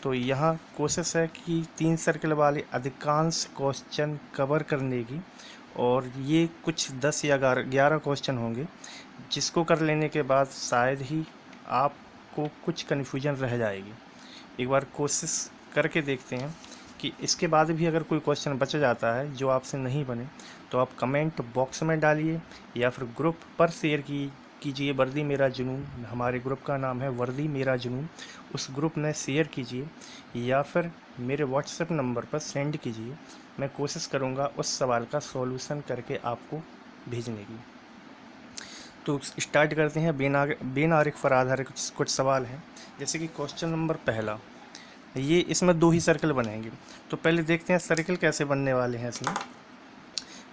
तो यहाँ कोशिश है कि 3 सर्कल वाले अधिकांश क्वेश्चन कवर करने की, और ये कुछ 10 या 11 क्वेश्चन होंगे जिसको कर लेने के बाद शायद ही आपको कुछ कन्फ्यूजन रह जाएगी। एक बार कोशिश करके देखते हैं कि इसके बाद भी अगर कोई क्वेश्चन बच जाता है जो आपसे नहीं बने तो आप कमेंट बॉक्स में डालिए या फिर ग्रुप पर शेयर कीजिए। वर्दी मेरा जुनून, हमारे ग्रुप का नाम है वर्दी मेरा जुनून, उस ग्रुप में शेयर कीजिए या फिर मेरे व्हाट्सएप नंबर पर सेंड कीजिए। मैं कोशिश करूँगा उस सवाल का सॉल्यूशन करके आपको भेजने की। तो स्टार्ट करते हैं। बेनारिक पर आधारित कुछ सवाल हैं। जैसे कि क्वेश्चन नंबर पहला, ये इसमें 2 ही सर्कल बनेंगे। तो पहले देखते हैं सर्कल कैसे बनने वाले हैं। इसमें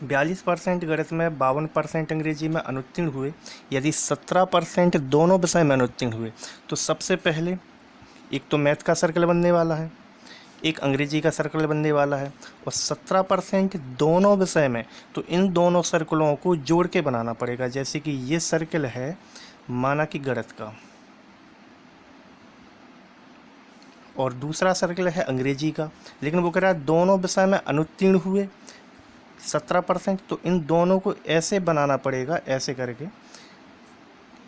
42% गणित में, 52% अंग्रेजी में अनुत्तीर्ण हुए। यदि 17% दोनों विषय में अनुत्तीर्ण हुए तो सबसे पहले एक तो मैथ का सर्कल बनने वाला है, एक अंग्रेजी का सर्कल बनने वाला है, और 17% दोनों विषय में, तो इन दोनों सर्कलों को जोड़ के बनाना पड़ेगा। जैसे कि ये सर्कल है माना कि गणित का, और दूसरा सर्कल है अंग्रेजी का, लेकिन वो कह रहा है दोनों विषय में अनुत्तीर्ण हुए 17%, तो इन दोनों को ऐसे बनाना पड़ेगा, ऐसे करके।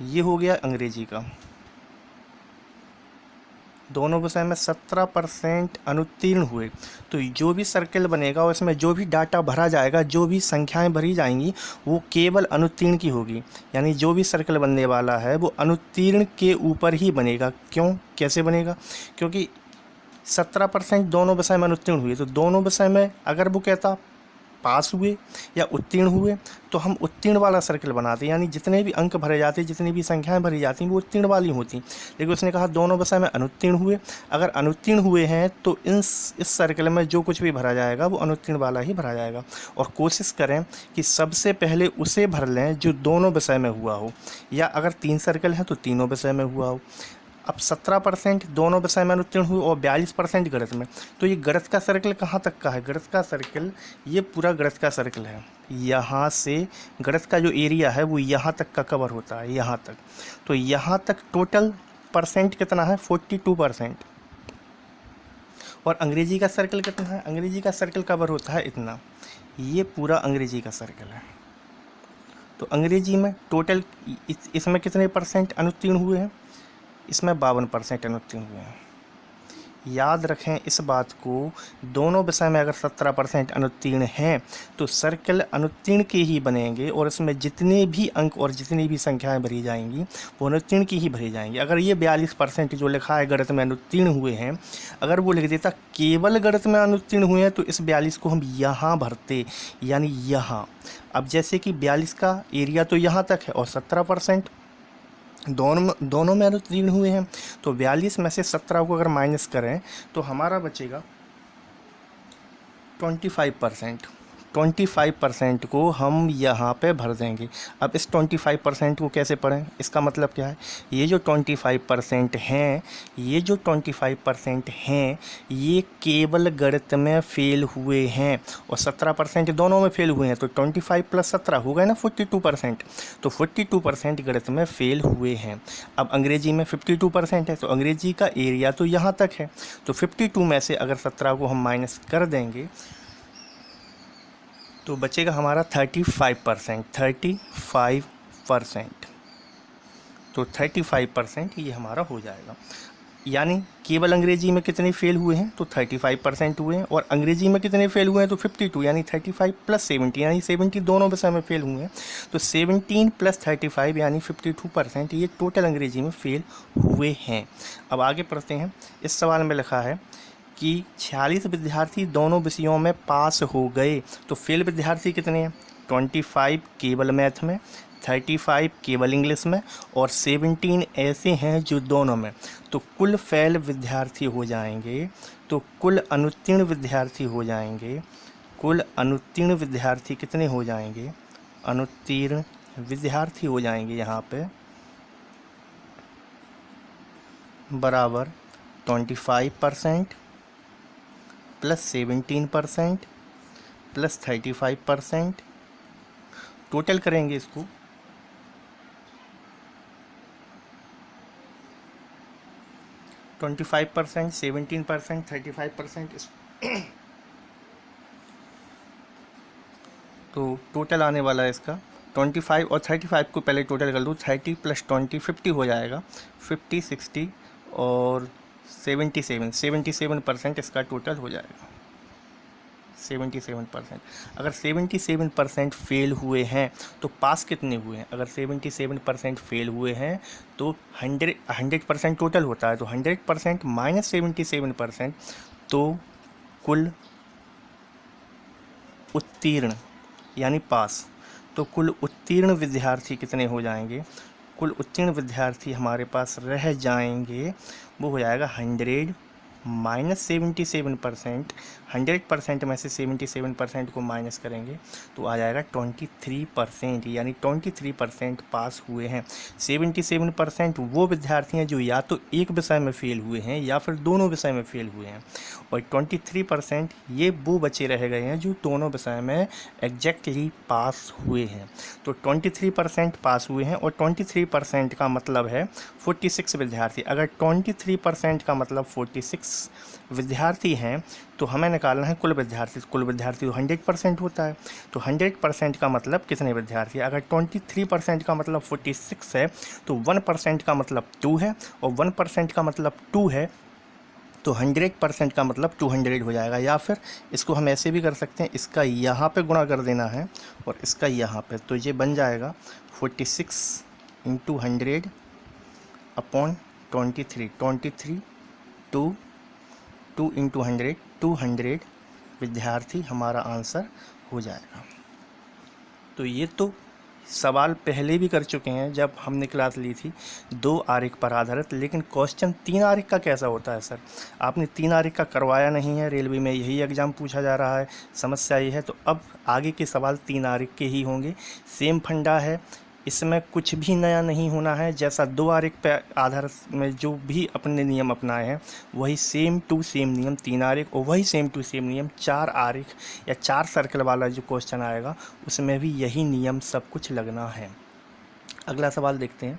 ये हो गया अंग्रेजी का, दोनों विषय में 17% अनुत्तीर्ण हुए। तो जो भी सर्कल बनेगा और इसमें जो भी डाटा भरा जाएगा, जो भी संख्याएं भरी जाएंगी, वो केवल अनुत्तीर्ण की होगी। यानी जो भी सर्कल बनने वाला है वो अनुत्तीर्ण के ऊपर ही बनेगा। क्यों, कैसे बनेगा? क्योंकि 17% दोनों विषय में अनुत्तीर्ण हुए, तो दोनों विषय में अगर वो कहता पास हुए या उत्तीर्ण हुए तो हम उत्तीर्ण वाला सर्कल बनाते, यानी जितने भी अंक भरे जाते, जितनी भी संख्याएं भरी जाती वो उत्तीर्ण वाली होती। लेकिन उसने कहा दोनों विषय में अनुत्तीर्ण हुए। अगर अनुत्तीर्ण हुए हैं तो इस सर्कल में जो कुछ भी भरा जाएगा वो अनुत्तीर्ण वाला ही भरा जाएगा। और कोशिश करें कि सबसे पहले उसे भर लें जो दोनों विषय में हुआ हो, या अगर 3 सर्कल हैं तो तीनों विषय में हुआ हो। अब 17% दोनों विषय में अनुत्तीर्ण हुए और 42% गणित में। तो ये गणित का सर्कल कहाँ तक का है? गणित का सर्कल, ये पूरा गणित का सर्कल है। यहाँ से गणित का जो एरिया है वो यहाँ तक का कवर होता है, यहाँ तक। तो यहाँ तक टोटल परसेंट कितना है? 42%। और अंग्रेजी का सर्कल कितना है? अंग्रेजी का सर्कल कवर होता है इतना। ये पूरा अंग्रेजी का सर्कल है। तो अंग्रेजी में टोटल इसमें कितने परसेंट अनुत्तीर्ण हुए हैं? इसमें 52% अनुत्तीर्ण हुए हैं। याद रखें इस बात को, दोनों विषय में अगर 17% अनुत्तीर्ण हैं तो सर्कल अनुत्तीर्ण के ही बनेंगे, और इसमें जितने भी अंक और जितनी भी संख्याएं भरी जाएंगी वो अनुत्तीर्ण की ही भरी जाएंगी। अगर ये 42% जो लिखा है गणित में अनुत्तीर्ण हुए हैं, अगर वो लिख देता केवल गणित में अनुत्तीर्ण हुए हैं तो इस 42 को हम यहाँ भरते, यानी यहाँ। अब जैसे कि 42 का एरिया तो यहाँ तक है और 17% दोनों में अनुत्तीर्ण हुए हैं, तो 42 में से 17 को अगर माइनस करें तो हमारा बचेगा 25%। 25% को हम यहाँ पे भर देंगे। अब इस 25% को कैसे पढ़ें? इसका मतलब क्या है? ये जो 25% हैं, ये जो 25% हैं, ये केवल गणित में फेल हुए हैं, और 17% दोनों में फेल हुए हैं। तो 25 + 17 हो गए ना 42%। तो 42% गणित में फेल हुए हैं। अब अंग्रेजी में 52% है, तो अंग्रेजी का एरिया तो यहाँ तक है। तो 52 में से अगर 17 को हम माइनस कर देंगे तो बचेगा हमारा 35%। 35%, तो 35% ये हमारा हो जाएगा। यानी केवल अंग्रेजी में कितने फेल हुए हैं? तो 35% हुए हैं, और अंग्रेजी में कितने फेल हुए हैं? तो 52, यानी 35 + 70, यानी 70 दोनों विषय में फेल हुए हैं। तो 17 + 35 यानी 52% ये टोटल अंग्रेजी में फेल हुए हैं। अब आगे पढ़ते हैं। इस सवाल में लिखा है कि 46 विद्यार्थी दोनों विषयों में पास हो गए, तो फेल विद्यार्थी कितने हैं? 25 केवल मैथ में, 35 केवल इंग्लिश में, और 17 ऐसे हैं जो दोनों में। तो कुल फेल विद्यार्थी हो जाएंगे, तो कुल अनुत्तीर्ण विद्यार्थी हो जाएंगे। कुल अनुत्तीर्ण विद्यार्थी कितने हो जाएंगे? अनुत्तीर्ण विद्यार्थी हो जाएंगे यहाँ पे बराबर 25% + 17% + 35%। टोटल करेंगे इसको, 25%, 17%, 35%, तो टोटल आने वाला है इसका 25 और 35 को पहले टोटल कर लूँ, 30 + 20 50 हो जाएगा, 50, 60 और 77% इसका टोटल हो जाएगा, 77%। अगर 77% फेल हुए हैं तो पास कितने हुए हैं? अगर 77% फेल हुए हैं तो 100% टोटल होता है, तो 100% माइनस 77%, तो कुल उत्तीर्ण यानी पास, तो कुल उत्तीर्ण विद्यार्थी कितने हो जाएंगे? कुल उत्तीर्ण विद्यार्थी हमारे पास रह जाएंगे, वो हो जाएगा 100 माइनस 77%, 100% में से 77% को माइनस करेंगे तो आ जाएगा 23%, यानी 23% पास हुए हैं। 77% वो विद्यार्थी हैं जो या तो एक विषय में फेल हुए हैं या फिर दोनों विषय में फेल हुए हैं, और 23% ये वो बचे रह गए हैं जो दोनों विषय में एग्जैक्टली पास हुए हैं। तो 23% पास हुए हैं, और 23% का मतलब है 46 विद्यार्थी। अगर 23% का मतलब 46 विद्यार्थी हैं तो हमें निकालना है कुल विद्यार्थी। कुल विद्यार्थी तो 100% होता है, तो 100% का मतलब कितने विद्यार्थी? अगर 23% का मतलब 46 है तो 1% का मतलब 2 है, और 1% का मतलब 2 है तो 100% का मतलब 200 हो जाएगा। या फिर इसको हम ऐसे भी कर सकते हैं, इसका यहाँ पे गुणा कर देना है और इसका यहाँ पे, तो ये बन जाएगा 46 × 100 अपॉन 23, 2 × 100, 200 विद्यार्थी हमारा आंसर हो जाएगा। तो ये तो सवाल पहले भी कर चुके हैं जब हमने क्लास ली थी 2 आरेख पर आधारित, लेकिन क्वेश्चन 3 आरेख का कैसा होता है सर? आपने 3 आरेख का करवाया नहीं है, रेलवे में यही एग्ज़ाम पूछा जा रहा है, समस्या ये है। तो अब आगे के सवाल 3 आरेख के ही होंगे, सेम फंडा है, इसमें कुछ भी नया नहीं होना है। जैसा 2 आरेख पर आधारित में जो भी अपने नियम अपनाए हैं वही सेम टू सेम नियम 3 आरेख, और वही सेम टू सेम नियम 4 आरेख या 4 सर्कल वाला जो क्वेश्चन आएगा उसमें भी यही नियम सब कुछ लगना है। अगला सवाल देखते हैं,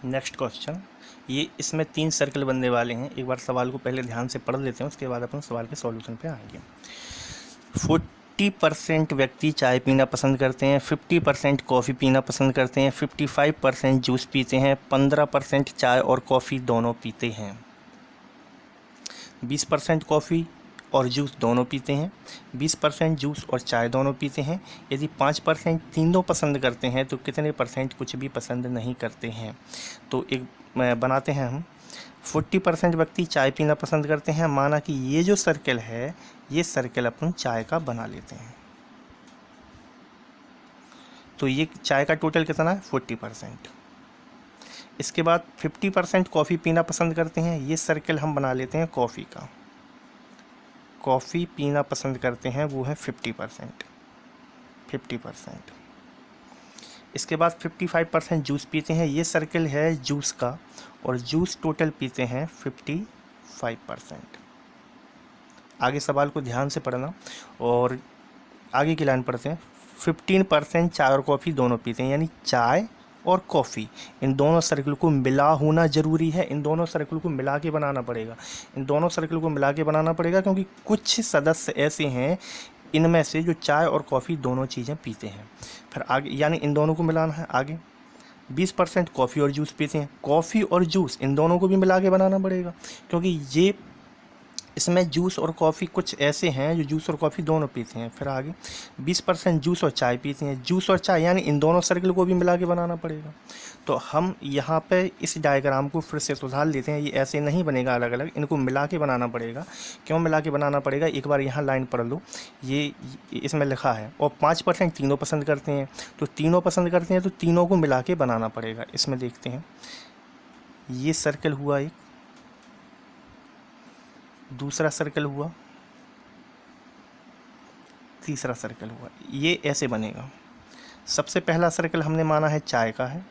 नेक्स्ट क्वेश्चन। ये इसमें 3 सर्कल बनने वाले हैं, एक बार सवाल को पहले ध्यान से पढ़ लेते हैं, उसके बाद अपन सवाल के सॉल्यूशन पे आएंगे। 40% व्यक्ति चाय पीना पसंद करते हैं, 50% कॉफ़ी पीना पसंद करते हैं, 55% जूस पीते हैं, 15% चाय और कॉफ़ी दोनों पीते हैं, 20% कॉफ़ी और जूस दोनों पीते हैं, 20% जूस और चाय दोनों पीते हैं। यदि 5% तीनों पसंद करते हैं तो कितने % कुछ भी पसंद नहीं करते हैं? तो एक बनाते हैं हम, 40% व्यक्ति चाय पीना पसंद करते हैं, माना कि ये जो सर्कल है ये सर्कल अपन चाय का बना लेते हैं, तो ये चाय का टोटल कितना है? 40%। इसके बाद 50% कॉफ़ी पीना पसंद करते हैं, ये सर्कल हम बना लेते हैं कॉफ़ी का, कॉफ़ी पीना पसंद करते हैं वो है 50%। इसके बाद 55% जूस पीते हैं, ये सर्कल है जूस का, और जूस टोटल पीते हैं 55%। आगे सवाल को ध्यान से पढ़ना और आगे की लाइन पढ़ते हैं। 15% चाय और कॉफ़ी दोनों पीते हैं, यानी चाय और कॉफ़ी इन दोनों सर्कल को मिला होना ज़रूरी है, इन दोनों सर्कल को मिला के बनाना पड़ेगा, इन दोनों सर्कल को मिला के बनाना पड़ेगा, क्योंकि कुछ सदस्य ऐसे हैं इनमें से जो चाय और कॉफ़ी दोनों चीज़ें पीते हैं। फिर आगे यानी इन दोनों को मिलाना है। आगे 20% कॉफ़ी और जूस पीते हैं, कॉफ़ी और जूस इन दोनों को भी मिला के बनाना पड़ेगा, क्योंकि ये इसमें जूस और कॉफ़ी कुछ ऐसे हैं जो जूस और कॉफ़ी दोनों पीते हैं। फिर आगे 20% जूस और चाय पीते हैं, जूस और चाय यानी इन दोनों सर्कल को भी मिला के बनाना पड़ेगा। तो हम यहाँ पे इस डायग्राम को फिर से सुधार लेते हैं, ये ऐसे नहीं बनेगा अलग अलग, इनको मिला के बनाना पड़ेगा। क्यों मिला के बनाना पड़ेगा? एक बार यहाँ लाइन पढ़ लो, ये इसमें लिखा है, और 5% तीनों पसंद करते हैं, तो तीनों पसंद करते हैं तो तीनों को मिला के बनाना पड़ेगा। इसमें देखते हैं, ये सर्कल हुआ एक, दूसरा सर्कल हुआ, तीसरा सर्कल हुआ, ये ऐसे बनेगा। सबसे पहला सर्कल हमने माना है चाय का है,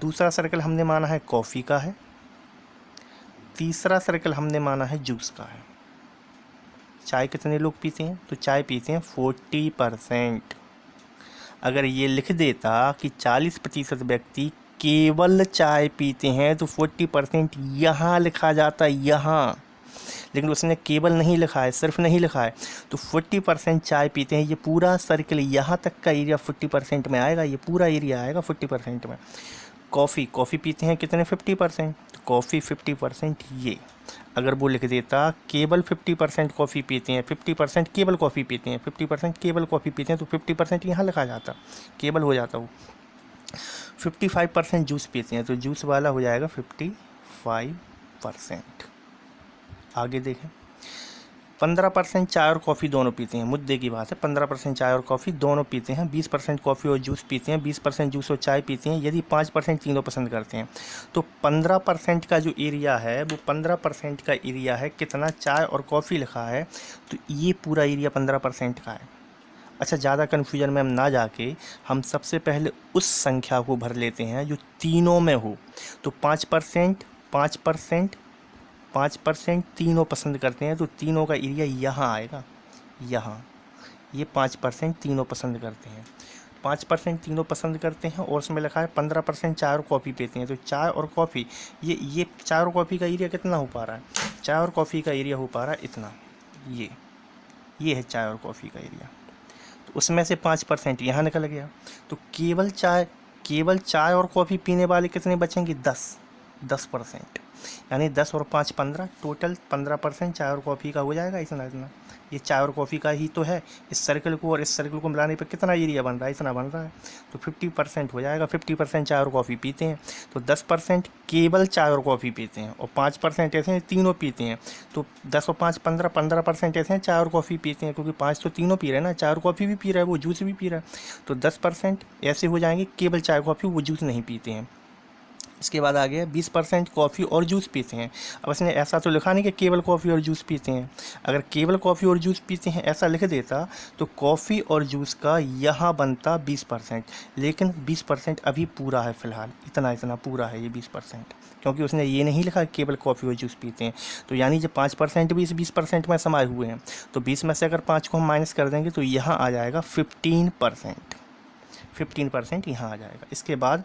दूसरा सर्कल हमने माना है कॉफ़ी का है, तीसरा सर्कल हमने माना है जूस का है। चाय कितने लोग पीते हैं? तो चाय पीते हैं 40%। अगर ये लिख देता कि 40% व्यक्ति केवल चाय पीते हैं तो 40% यहाँ लिखा जाता है, यहाँ, लेकिन उसने केवल नहीं लिखा है, सिर्फ नहीं लिखा है। तो 40% चाय पीते हैं, ये पूरा सर्कल यहाँ तक का एरिया 40% में आएगा, ये पूरा एरिया आएगा 40% में। कॉफ़ी पीते हैं कितने, 50%, तो कॉफ़ी 50% ये। अगर वो लिख देता केवल 50% कॉफ़ी पीते हैं, 50% केवल कॉफ़ी पीते हैं, 50% केवल कॉफ़ी पीते हैं, तो 50% यहाँ लिखा जाता, केवल हो जाता वो। 55% जूस पीते हैं, तो जूस वाला हो जाएगा 55%। आगे देखें, 15% चाय और कॉफ़ी दोनों पीते हैं, मुद्दे की बात है, 15% चाय और कॉफ़ी दोनों पीते हैं, 20% कॉफ़ी और जूस पीते हैं, 20% जूस और चाय पीते हैं, यदि 5% तीनों पसंद करते हैं। तो 15% का जो एरिया है वो 15% का एरिया है कितना, चाय और कॉफ़ी लिखा है, तो ये पूरा एरिया 15% का है। अच्छा, ज़्यादा कन्फ्यूजन में हम ना जाके हम सबसे पहले उस संख्या को भर लेते हैं जो तीनों में हो। तो 5% 5% तीनों पसंद करते हैं, तो तीनों का एरिया यहाँ आएगा, यहाँ, ये 5% तीनों पसंद करते हैं, 5% तीनों पसंद करते हैं, और उसमें लिखा है 15% चाय और कॉफ़ी पीते हैं। तो चाय और कॉफ़ी, ये चाय और कॉफ़ी का एरिया कितना हो पा रहा है, चाय और कॉफ़ी का एरिया हो पा रहा है इतना, ये है चाय और कॉफ़ी का एरिया। तो उसमें से 5% यहाँ निकल गया, तो केवल चाय और कॉफ़ी पीने वाले कितने बचेंगे, 10%, यानी 10 और 5 15, टोटल 15% चाय और कॉफ़ी का हो जाएगा इतना। ये चाय और कॉफ़ी का ही तो है, इस सर्कल को और इस सर्कल को मिलाने पर कितना एरिया बन रहा है, इतना बन रहा है, तो 50% हो जाएगा। 50% चाय और कॉफ़ी पीते हैं, तो 10% केवल चाय और कॉफ़ी पीते हैं, और 5% ऐसे हैं तीनों पीते हैं। तो 10 और 5 15, 15% ऐसे हैं चाय और कॉफ़ी पीते हैं, क्योंकि 5 तो तीनों पी रहे हैं ना, चाय और कॉफ़ी भी पी रहा है, वो जूस भी पी रहा है। तो 10% ऐसे हो जाएंगे केवल चाय कॉफ़ी, वो जूस नहीं पीते हैं। इसके बाद आ गया 20% कॉफ़ी और जूस पीते हैं। अब इसने ऐसा तो लिखा नहीं कि केवल कॉफ़ी और जूस पीते हैं, अगर केवल कॉफ़ी और जूस पीते हैं ऐसा लिख देता तो कॉफ़ी और जूस का यहाँ बनता 20%, लेकिन 20% अभी पूरा है फ़िलहाल, इतना पूरा है ये 20%, क्योंकि उसने ये नहीं लिखा केवल कॉफ़ी और जूस पीते हैं। तो यानी जब 5% भी इस 20% में समाये हुए हैं, तो 20 में से अगर 5 को हम माइनस कर देंगे तो यहाँ आ जाएगा 15% यहाँ आ जाएगा। इसके बाद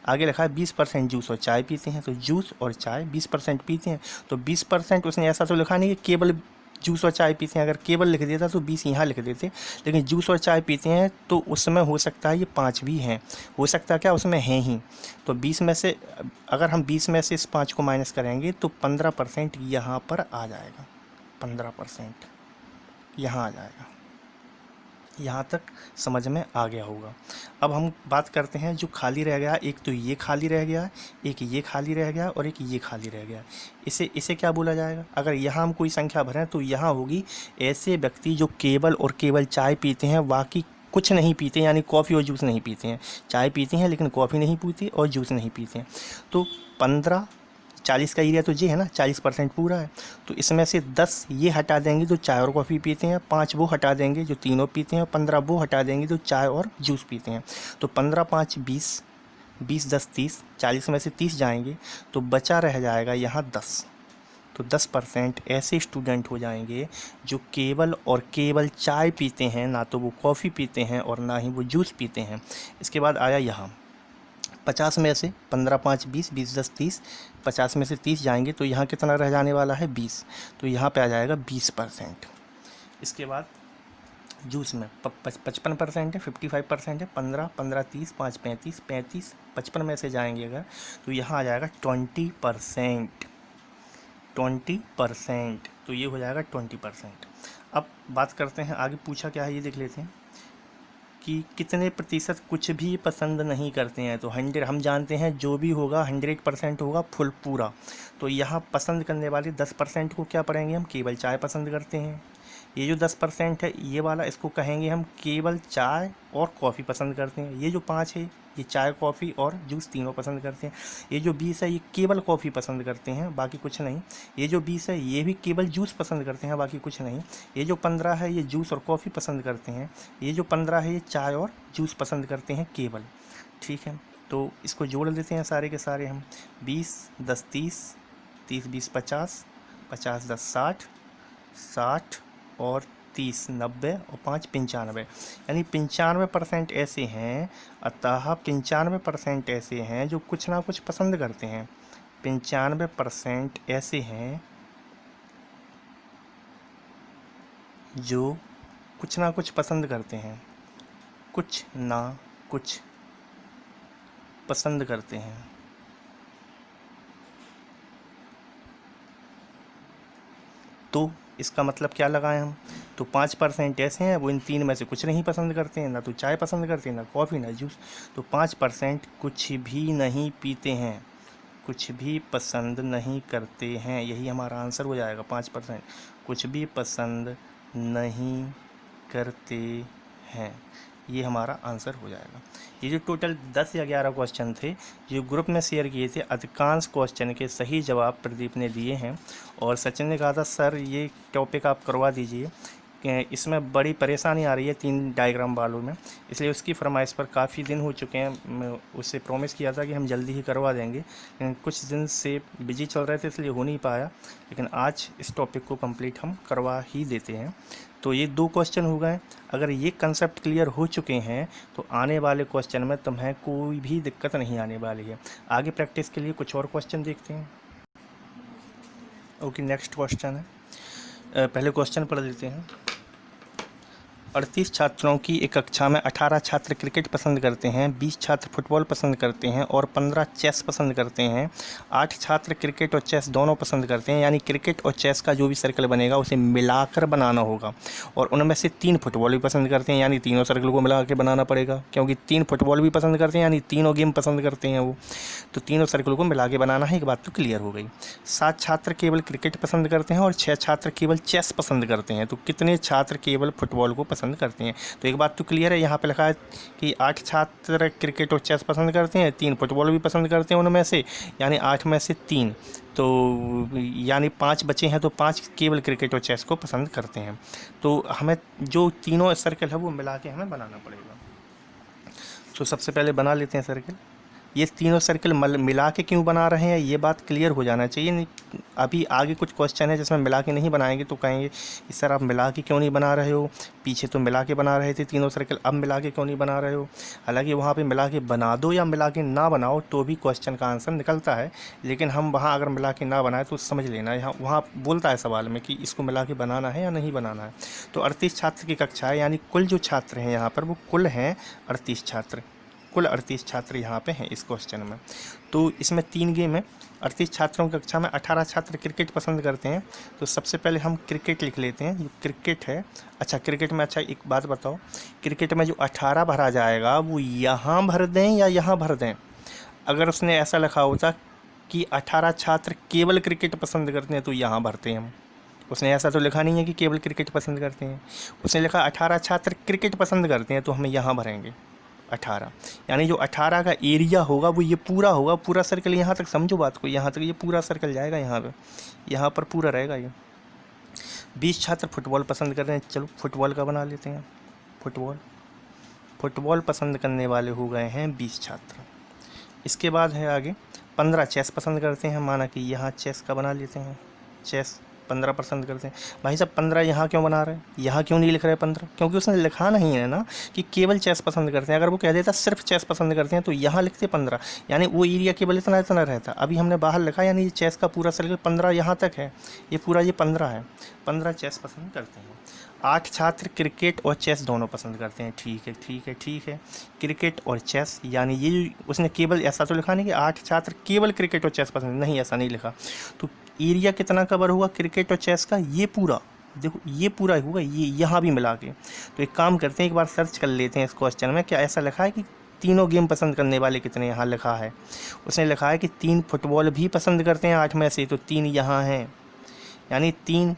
आगे लिखा है 20% जूस और चाय पीते हैं, तो जूस और चाय 20% पीते हैं, तो 20% उसने ऐसा तो लिखा नहीं कि केवल जूस और चाय पीते हैं, अगर केवल लिख देता तो 20 यहाँ लिख देते, लेकिन जूस और चाय पीते हैं तो उसमें हो सकता है ये 5 भी हैं, हो सकता है क्या उसमें हैं ही। तो 20 में से अगर हम 20 में से इस 5 को माइनस करेंगे तो 15% यहाँ पर आ जाएगा, 15% यहाँ आ जाएगा। यहाँ तक समझ में आ गया होगा। अब हम बात करते हैं जो खाली रह गया, एक तो ये खाली रह गया, एक ये खाली रह गया और एक ये खाली रह गया। इसे क्या बोला जाएगा, अगर यहाँ हम कोई संख्या भरें तो यहाँ होगी ऐसे व्यक्ति जो केवल और केवल चाय पीते हैं, बाकी कुछ नहीं पीते, यानी कॉफ़ी और जूस नहीं पीते हैं, चाय पीते हैं लेकिन कॉफ़ी नहीं पीते और जूस नहीं पीते हैं। तो 40 का एरिया तो ये है ना, 40% पूरा है, तो इसमें से 10 ये हटा देंगे जो चाय और कॉफ़ी पीते हैं, 5 वो हटा देंगे जो तीनों पीते हैं, 15 वो हटा देंगे जो चाय और जूस पीते हैं। तो 15 5 20, 20 10 30, 40 में से 30 जाएंगे तो बचा रह जाएगा यहाँ 10। तो 10% ऐसे स्टूडेंट हो जाएंगे जो केवल और केवल चाय पीते हैं, ना तो वो कॉफ़ी पीते हैं और ना ही वो जूस पीते हैं। इसके बाद आया यहाँ 50 में से 15 5 20, 20 10 30, 50 में से 30 जाएंगे तो यहाँ कितना रह जाने वाला है 20, तो यहाँ पे आ जाएगा 20%। इसके बाद जूस में 55% है, 55% है, 15 15 30 5 35, 35 55 में से जाएंगे अगर तो यहाँ आ जाएगा 20%, 20%, तो ये हो जाएगा 20%। अब बात करते हैं आगे, पूछा क्या है ये देख लेते हैं कि कितने प्रतिशत कुछ भी पसंद नहीं करते हैं। तो 100 हम जानते हैं जो भी होगा 100% होगा फुल पूरा। तो यहाँ पसंद करने वाले 10% को क्या पढ़ेंगे हम, केवल चाय पसंद करते हैं। ये जो 10% है ये वाला, इसको कहेंगे हम केवल चाय और कॉफ़ी पसंद करते हैं। ये जो 5 है ये चाय कॉफ़ी और जूस तीनों पसंद करते हैं। ये जो 20 है ये केवल कॉफ़ी पसंद करते हैं, बाकी कुछ नहीं। ये जो 20 है ये भी केवल जूस पसंद करते हैं, बाकी कुछ नहीं। ये जो 15 है ये जूस और कॉफ़ी पसंद करते हैं। ये जो 15 है ये चाय और जूस पसंद करते हैं केवल। ठीक है, तो इसको जोड़ देते हैं सारे के सारे हम। 20 10 30, 30 20 50, 50 10 60, 60 और 30, 90 और 5 95, यानी 95% ऐसे हैं, अतः 95% ऐसे हैं जो कुछ ना कुछ पसंद करते हैं। 95% ऐसे हैं जो कुछ ना कुछ पसंद करते हैं, कुछ ना कुछ पसंद करते हैं। तो इसका मतलब क्या लगाएं हम? तो 5% ऐसे हैं वो इन 3 में से कुछ नहीं पसंद करते हैं, ना तो चाय पसंद करते हैं, ना कॉफ़ी, ना जूस। तो 5% कुछ भी नहीं पीते हैं, कुछ भी पसंद नहीं करते हैं, यही हमारा आंसर हो जाएगा। 5% कुछ भी पसंद नहीं करते हैं, ये हमारा आंसर हो जाएगा। ये जो टोटल 10 या 11 क्वेश्चन थे जो ग्रुप में शेयर किए थे, अधिकांश क्वेश्चन के सही जवाब प्रदीप ने दिए हैं। और सचिन ने कहा था सर ये टॉपिक आप करवा दीजिए, इसमें बड़ी परेशानी आ रही है 3 डायग्राम वालों में, इसलिए उसकी फरमाइश पर काफ़ी दिन हो चुके हैं। मैं उससे प्रॉमिस किया था कि हम जल्दी ही करवा देंगे, लेकिन कुछ दिन से बिजी चल रहे थे इसलिए हो नहीं पाया, लेकिन आज इस टॉपिक को कंप्लीट हम करवा ही देते हैं। तो ये 2 क्वेश्चन हो गए। अगर ये कंसेप्ट क्लियर हो चुके हैं तो आने वाले क्वेश्चन में तुम्हें कोई भी दिक्कत नहीं आने वाली है। आगे प्रैक्टिस के लिए कुछ और क्वेश्चन देखते हैं। ओके, नेक्स्ट क्वेश्चन है, पहले क्वेश्चन पढ़ लेते हैं। 38 छात्रों की एक कक्षा में 18 छात्र क्रिकेट पसंद करते हैं, 20 छात्र फुटबॉल पसंद करते हैं और 15 चेस पसंद करते हैं। 8 छात्र क्रिकेट और चेस दोनों पसंद करते हैं, यानी क्रिकेट और चेस का जो भी सर्कल बनेगा उसे मिलाकर बनाना होगा। और उनमें से 3 फुटबॉल भी पसंद करते हैं, यानी तीनों सर्कल को मिला के बनाना पड़ेगा, क्योंकि 3 फुटबॉल भी पसंद करते हैं, यानी तीनों गेम पसंद करते हैं वो, तो तीनों सर्कल को मिला के बनाना है। एक बात तो क्लियर हो गई। 7 छात्र केवल क्रिकेट पसंद करते हैं और 6 छात्र केवल चेस पसंद करते हैं, तो कितने छात्र केवल फुटबॉल को पसंद करते हैं? तो एक बात तो क्लियर है, यहाँ पे लिखा है कि 8 छात्र क्रिकेट और चेस पसंद करते हैं, 3 फुटबॉल भी पसंद करते हैं उनमें से, यानी 8 में से 3, तो यानी 5 बचे हैं, तो 5 केवल क्रिकेट और चेस को पसंद करते हैं। तो हमें जो तीनों सर्कल है वो मिला के हमें बनाना पड़ेगा। तो सबसे पहले बना लेते हैं सर्कल। ये तीनों सर्कल मिला के क्यों बना रहे हैं ये बात क्लियर हो जाना चाहिए। नहीं, अभी आगे कुछ क्वेश्चन है जिसमें मिला के नहीं बनाएंगे तो कहेंगे कि सर आप मिला के क्यों नहीं बना रहे हो, पीछे तो मिला के बना रहे थे तीनों सर्कल, अब मिला के क्यों नहीं बना रहे हो। हालांकि वहाँ पे मिला के बना दो या मिला के ना बनाओ तो भी क्वेश्चन का आंसर निकलता है, लेकिन हम वहाँ अगर मिला के ना बनाए तो समझ लेना, यहाँ वहाँ बोलता है सवाल में कि इसको मिला के बनाना है या नहीं बनाना है। तो 38 छात्र की कक्षा है, यानी कुल जो छात्र हैं यहाँ पर वो कुल हैं 38 छात्र, कुल 38 छात्र यहाँ पे हैं इस क्वेश्चन में। तो इसमें 3 गेम है। 38 छात्रों की कक्षा में 18 छात्र क्रिकेट पसंद करते हैं, तो सबसे पहले हम क्रिकेट लिख लेते हैं। ये क्रिकेट है। अच्छा, क्रिकेट में, अच्छा एक बात बताओ, क्रिकेट में जो 18 भरा जाएगा वो यहाँ भर दें या यहाँ भर दें? अगर उसने ऐसा लिखा होता कि 18 छात्र केवल क्रिकेट पसंद करते हैं तो यहाँ भरते हैं हम। उसने ऐसा तो लिखा नहीं है कि केवल क्रिकेट पसंद करते हैं, उसने लिखा 18 छात्र क्रिकेट पसंद करते हैं, तो हम यहाँ भरेंगे 18, यानी जो 18 का एरिया होगा वो ये पूरा होगा, पूरा सर्कल यहाँ तक समझो बात को, यहाँ तक ये पूरा सर्कल जाएगा, यहाँ पर पूरा रहेगा ये। 20 छात्र फुटबॉल पसंद कर रहे हैं, चलो फुटबॉल का बना लेते हैं। फुटबॉल पसंद करने वाले हो गए हैं 20 छात्र। इसके बाद है आगे 15 चेस पसंद करते हैं, माना कि यहाँ चेस का बना लेते हैं, चेस 15 पसंद करते हैं। भाई साहब 15 यहाँ क्यों बना रहे हैं, यहाँ क्यों नहीं लिख रहे 15? क्योंकि उसने लिखा नहीं है ना कि केवल चेस पसंद करते हैं। अगर वो कह देता सिर्फ चेस पसंद करते हैं तो यहाँ लिखते 15, यानी वो एरिया केवल इतना इतना रहता। अभी हमने बाहर लिखा, यानी ये चेस का पूरा सर्कल 15 यहाँ तक है, ये पूरा ये 15 है। 15 चेस पसंद करते हैं। 8 छात्र क्रिकेट और चेस दोनों पसंद करते हैं, ठीक है ठीक है ठीक है, क्रिकेट और चेस, यानी ये उसने केवल, ऐसा तो लिखा नहीं कि 8 छात्र केवल क्रिकेट और चेस पसंद, नहीं ऐसा नहीं लिखा। तो एरिया कितना कवर हुआ क्रिकेट और चेस का? ये पूरा, देखो ये पूरा होगा, ये यहाँ भी मिला के। तो एक काम करते हैं, एक बार सर्च कर लेते हैं इस क्वेश्चन में क्या ऐसा लिखा है कि तीनों गेम पसंद करने वाले कितने यहाँ लिखा है। उसने लिखा है कि 3 फुटबॉल भी पसंद करते हैं 8 में से, तो 3 यहाँ हैं, यानी 3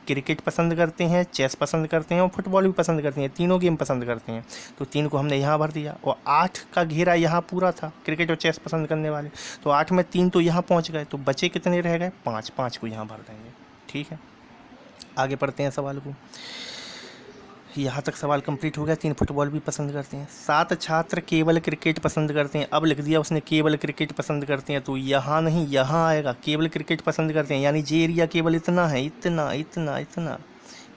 क्रिकेट पसंद करते हैं, चेस पसंद करते हैं और फुटबॉल भी पसंद करते हैं, तीनों गेम पसंद करते हैं। तो 3 को हमने यहाँ भर दिया और 8 का घेरा यहाँ पूरा था क्रिकेट और चेस पसंद करने वाले, तो 8 में 3 तो यहाँ पहुँच गए, तो बचे कितने रह गए? 5, 5 को यहाँ भर देंगे, ठीक है। आगे पढ़ते हैं सवाल को। यहाँ तक सवाल कंप्लीट हो गया। 3 फुटबॉल भी पसंद करते हैं। 7 छात्र केवल क्रिकेट पसंद करते हैं। अब लिख दिया उसने केवल क्रिकेट पसंद करते हैं, तो यहाँ नहीं यहाँ आएगा, केवल क्रिकेट पसंद करते हैं, यानी जे एरिया केवल इतना है, इतना इतना इतना,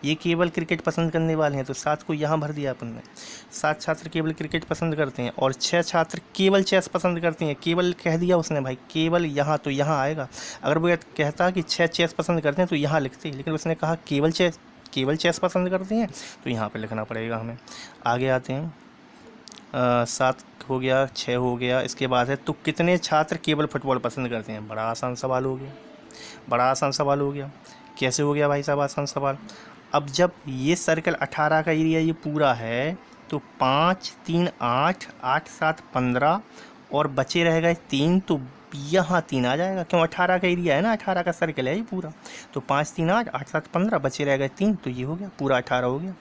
ये केवल क्रिकेट पसंद करने वाले हैं, तो 7 को यहाँ भर दिया अपन ने। 7 छात्र केवल क्रिकेट पसंद करते हैं और 6 छात्र केवल चेस पसंद करते हैं। केवल कह दिया उसने भाई, केवल यहाँ, तो यहाँ आएगा। अगर वो कहता कि 6 चेस पसंद करते हैं तो यहाँ लिखते, लेकिन उसने कहा केवल चेस पसंद करते हैं, तो यहाँ पे लिखना पड़ेगा हमें। आगे आते हैं, 7 हो गया, 6 हो गया। इसके बाद है तो कितने छात्र केवल फुटबॉल पसंद करते हैं। बड़ा आसान सवाल हो गया, बड़ा आसान सवाल हो गया। कैसे हो गया भाई साहब आसान सवाल? अब जब ये सर्कल 18 का एरिया ये पूरा है, तो 5 3 8 8 7 15 और बचे रह गए 3, तो यहाँ 3 आ जाएगा। क्यों? 18 का एरिया है ना, 18 का सर्कल है ये पूरा। तो 5 3 8 8 7 15 बचे रह गए 3, तो ये हो गया, पूरा 18 हो गया।